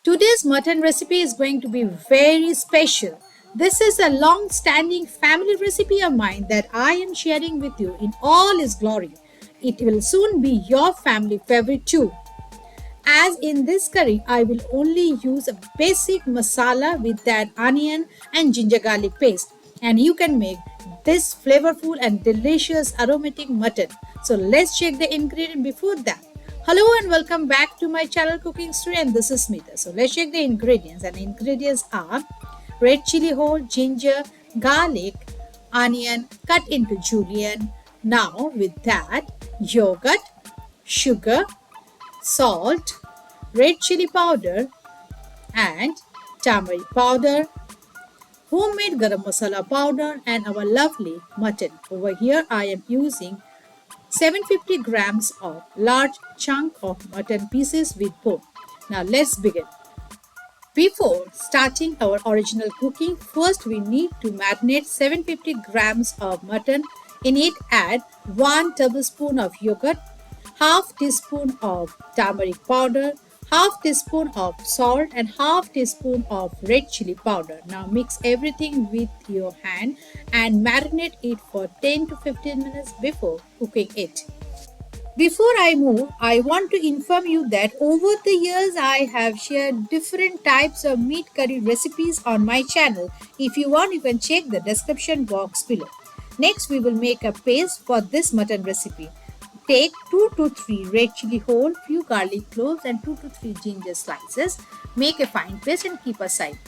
Today's mutton recipe is going to be very special. This is a long standing family recipe of mine that I am sharing with you in all its glory. It will soon be your family favorite too. As in this curry, I will only use a basic masala with that onion and ginger garlic paste. And you can make this flavorful and delicious aromatic mutton. So let's check the ingredient before that. Hello and welcome back to my channel Cooking Story, and this is Smita. So let's check the ingredients, and the ingredients are red chili whole, ginger, garlic, onion cut into julienne. Now with that, yogurt, sugar, salt, red chili powder, and turmeric powder, homemade garam masala powder, and our lovely mutton. Over here I am using 750 grams of large chunk of mutton pieces with bone. Now let's begin. Before starting our original cooking, first we need to marinate 750 grams of mutton. In it add 1 tablespoon of yogurt, half teaspoon of turmeric powder, half teaspoon of salt, and half teaspoon of red chili powder. Now mix everything with your hand and marinate it for 10 to 15 minutes before cooking it. Before I move, I want to inform you that over the years I have shared different types of meat curry recipes on my channel. If you want, you can check the description box below. Next, we will make a paste for this mutton recipe. Take 2 to 3 red chili whole, few garlic cloves, and 2 to 3 ginger slices. Make a fine paste and keep aside.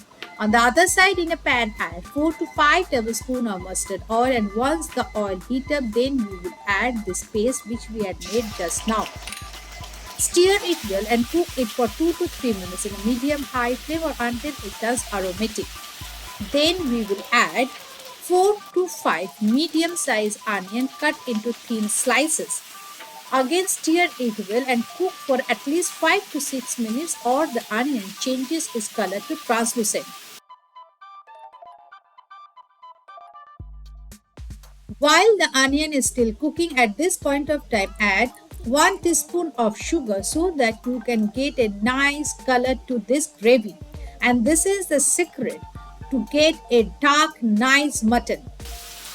On the other side, in a pan, add 4 to 5 tablespoons of mustard oil, and once the oil heat up, then we will add this paste which we had made just now. Stir it well and cook it for 2 to 3 minutes in a medium-high flame or until it turns aromatic. Then we will add 4 to 5 medium-sized onion cut into thin slices. Again stir it well and cook for at least 5 to 6 minutes or the onion changes its color to translucent. While the onion is still cooking, at this point of time add 1 teaspoon of sugar so that you can get a nice color to this gravy. And this is the secret to get a dark nice mutton.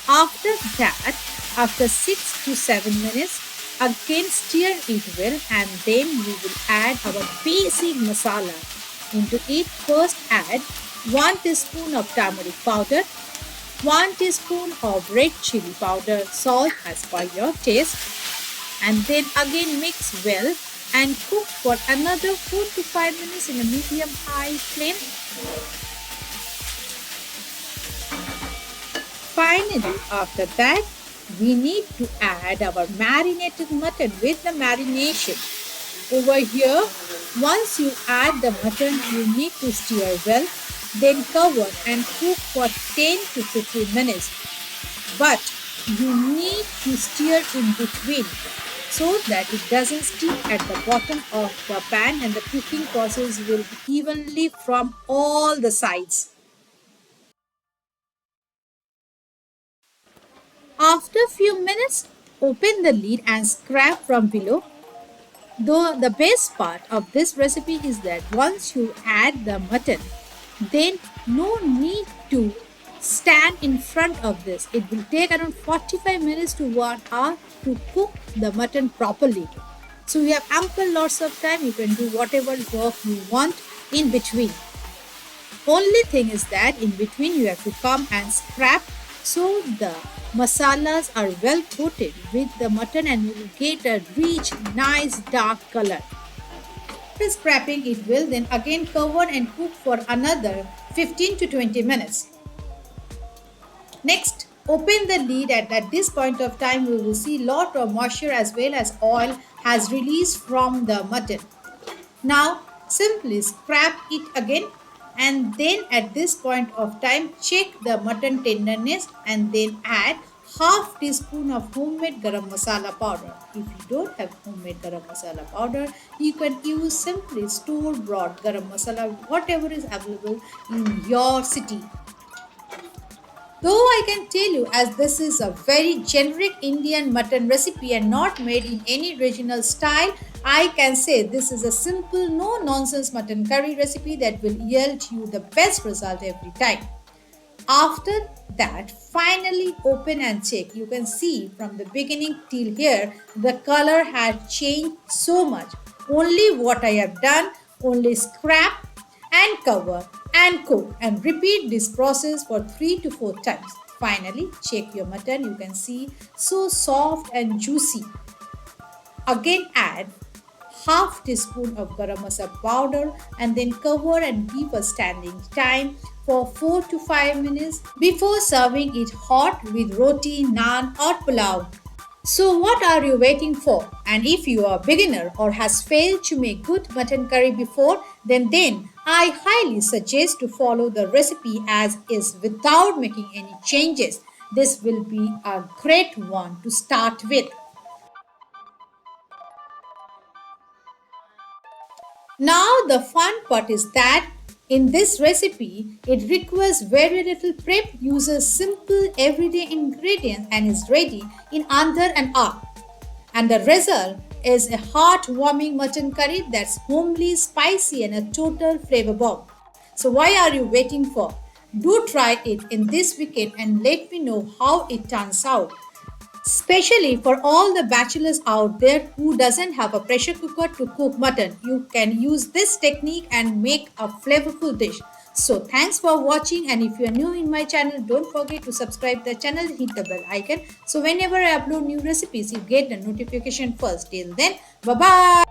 After that, after 6 to 7 minutes, again stir it well, and then we will add our basic masala. Into it first add 1 teaspoon of turmeric powder, 1 teaspoon of red chili powder, salt as per your taste, and then again mix well and cook for another 4 to 5 minutes in a medium high flame. Finally, after that, we need to add our marinated mutton with the marination. Over here, once you add the mutton, you need to stir well, then cover and cook for 10 to 15 minutes. But you need to stir in between so that it doesn't stick at the bottom of the pan and the cooking process will be evenly from all the sides. After a few minutes, open the lid and scrape from below. Though the best part of this recipe is that once you add the mutton, then no need to stand in front of this. It will take around 45 minutes to 1 hour to cook the mutton properly. So you have ample lots of time. You can do whatever work you want in between. Only thing is that in between you have to come and scrape so the masalas are well coated with the mutton and you will get a rich, nice dark color. After scraping it well, then again cover and cook for another 15 to 20 minutes. Next, open the lid and at this point of time we will see lot of moisture as well as oil has released from the mutton. Now simply scrape it again, and then at this point of time check the mutton tenderness and then add half teaspoon of homemade garam masala powder. If you don't have homemade garam masala powder, you can use simply store bought garam masala, whatever is available in your city. Though I can tell you, as this is a very generic Indian mutton recipe and not made in any regional style, I can say this is a simple, no nonsense mutton curry recipe that will yield you the best result every time. After that, finally open and check. You can see from the beginning till here, the color had changed so much. Only what I have done, only scrap and cover and cook and repeat this process for 3 to 4 times. Finally, check your mutton. You can see so soft and juicy. Again add half teaspoon of garam masala powder and then cover and give a standing time for 4 to 5 minutes before serving it hot with roti, naan or pulao. So what are you waiting for? And if you are a beginner or has failed to make good mutton curry before, then I highly suggest to follow the recipe as is without making any changes. This will be a great one to start with. Now, the fun part is that in this recipe, it requires very little prep, uses simple everyday ingredients, and is ready in under an hour. And the result is a heartwarming mutton curry that's homely, spicy, and a total flavor bomb. So, why are you waiting for? Do try it in this weekend and let me know how it turns out. Especially for all the bachelors out there who doesn't have a pressure cooker to cook mutton, you can use this technique and make a flavorful dish. So thanks for watching, and if you are new in my channel, don't forget to subscribe the channel, hit the bell icon so whenever I upload new recipes you get the notification first. Till then, bye bye.